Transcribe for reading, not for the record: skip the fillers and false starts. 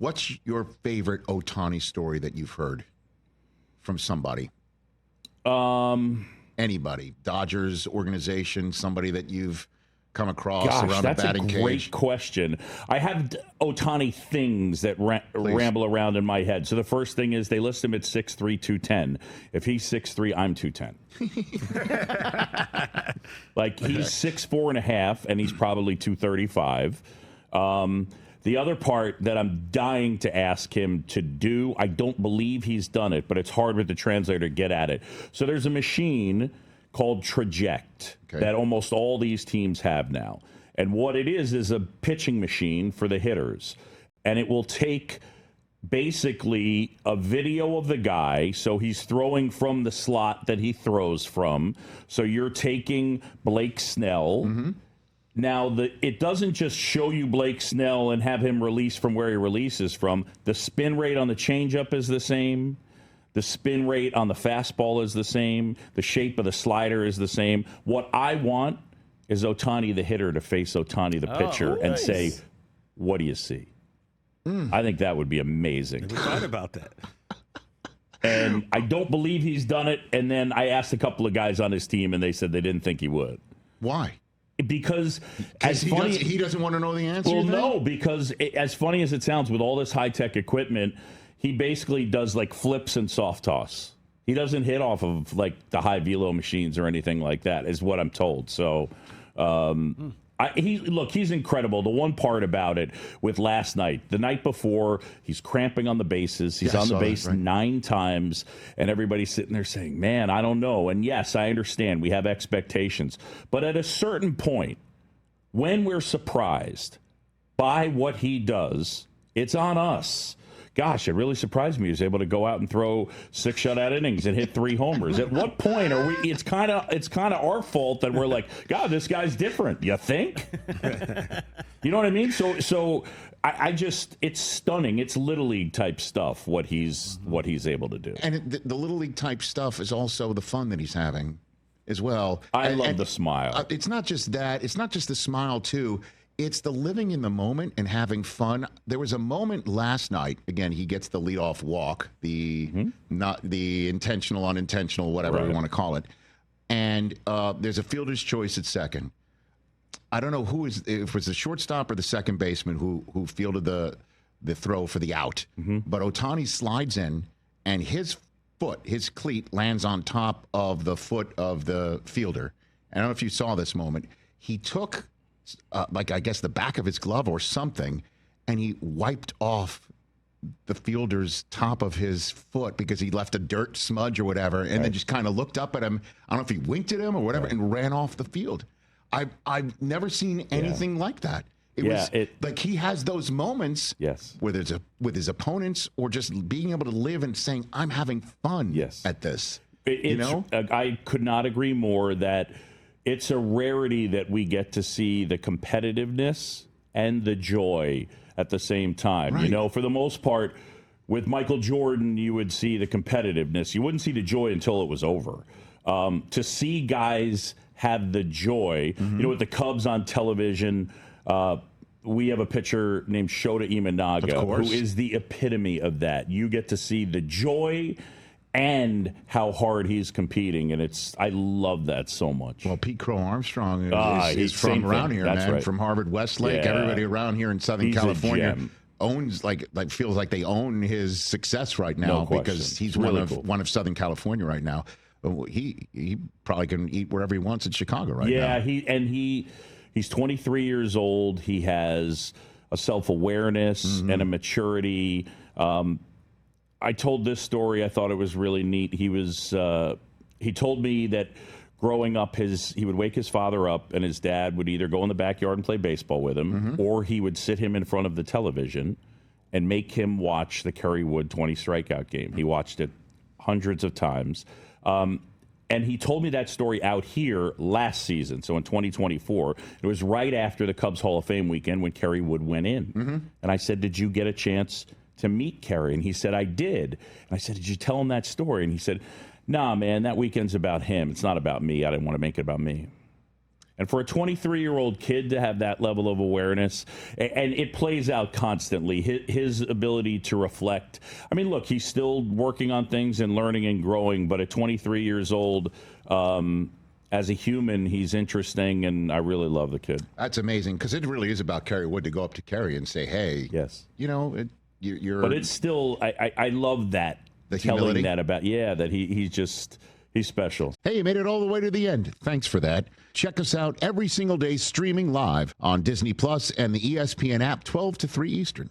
What's your favorite Ohtani story that you've heard from somebody? Anybody. Dodgers organization, somebody that you've come across around the batting cage? That's a great question. I have Ohtani things that ramble around in my head. So the first thing is they list him at 6'3", 210. If he's 6'3", I'm 210. Like he's 6'4" and a half, and he's probably 235. The other part that I'm dying to ask him to do, I don't believe he's done it, but it's hard with the translator to get at it. So there's a machine called Traject that almost all these teams have now. And what it is a pitching machine for the hitters. And it will take basically a video of the guy. So he's throwing from the slot that he throws from. So you're taking Blake Snell. Mm-hmm. Now, it doesn't just show you Blake Snell and have him release from where he releases from. The spin rate on the changeup is the same. The spin rate on the fastball is the same. The shape of the slider is the same. What I want is Ohtani, the hitter, to face Ohtani, the pitcher, and say, what do you see? I think that would be amazing. We thought about that. And I don't believe he's done it. And then I asked a couple of guys on his team, and they said they didn't think he would. Why? Because he doesn't want to know the answer? Well, no, because as funny as it sounds, with all this high-tech equipment, he basically does like flips and soft toss. He doesn't hit off of like the high velo machines or anything like that, is what I'm told. So, he's incredible. The one part about it with last night, the night before, he's cramping on the bases. He's on the base 9 times, and everybody's sitting there saying, man, I don't know. And yes, I understand. We have expectations. But at a certain point, when we're surprised by what he does, it's on us. Gosh, it really surprised me. He was able to go out and throw 6 shutout innings and hit 3 homers. At what point are we? It's kind of our fault that we're like, God, this guy's different. You think? You know what I mean? So I just, it's stunning. It's Little League type stuff what he's able to do. And the Little League type stuff is also the fun that he's having as well. I love the smile. It's not just that. It's not just the smile too. It's the living in the moment and having fun. There was a moment last night. Again, he gets the leadoff walk, not the intentional, unintentional, whatever we want to call it. And there's a fielder's choice at second. I don't know if it was the shortstop or the second baseman who fielded the throw for the out. Mm-hmm. But Ohtani slides in, and his cleat lands on top of the foot of the fielder. I don't know if you saw this moment. He took I guess the back of his glove or something, and he wiped off the fielder's top of his foot because he left a dirt smudge or whatever, and then just kind of looked up at him. I don't know if he winked at him or whatever, and ran off the field. I've never seen anything like that. It was like he has those moments whether it's with his opponents or just being able to live and saying, I'm having fun at this. I could not agree more that it's a rarity that we get to see the competitiveness and the joy at the same time. Right. You know, for the most part, with Michael Jordan, you would see the competitiveness. You wouldn't see the joy until it was over. To see guys have the joy, you know, with the Cubs on television, we have a pitcher named Shohei Ohtani, who is the epitome of that. You get to see the joy and how hard he's competing, and I love that so much. Well, Pete Crow-Armstrong is from around here, man, from Harvard Westlake. Everybody around here in Southern California owns feels like they own his success right now because he's really one of Southern California right now. He probably can eat wherever he wants in Chicago right now. Yeah, he's 23 years old. He has a self-awareness and a maturity. I told this story. I thought it was really neat. He told me that growing up, he would wake his father up, and his dad would either go in the backyard and play baseball with him, or he would sit him in front of the television and make him watch the Kerry Wood 20 strikeout game. He watched it hundreds of times. And he told me that story out here last season, so in 2024. It was right after the Cubs Hall of Fame weekend when Kerry Wood went in. And I said, did you get a chance to meet Kerry? And he said, I did. And I said, did you tell him that story? And he said, nah, man, that weekend's about him. It's not about me. I didn't want to make it about me. And for a 23-year-old kid to have that level of awareness, and it plays out constantly, his ability to reflect. I mean, look, he's still working on things and learning and growing, but at 23 years old, as a human, he's interesting, and I really love the kid. That's amazing, because it really is about Kerry Wood to go up to Kerry and say, hey, yes, you're... But it's still, I love that, the telling humility? that about, that he's special. Hey, you made it all the way to the end. Thanks for that. Check us out every single day streaming live on Disney Plus and the ESPN app 12 to 3 Eastern.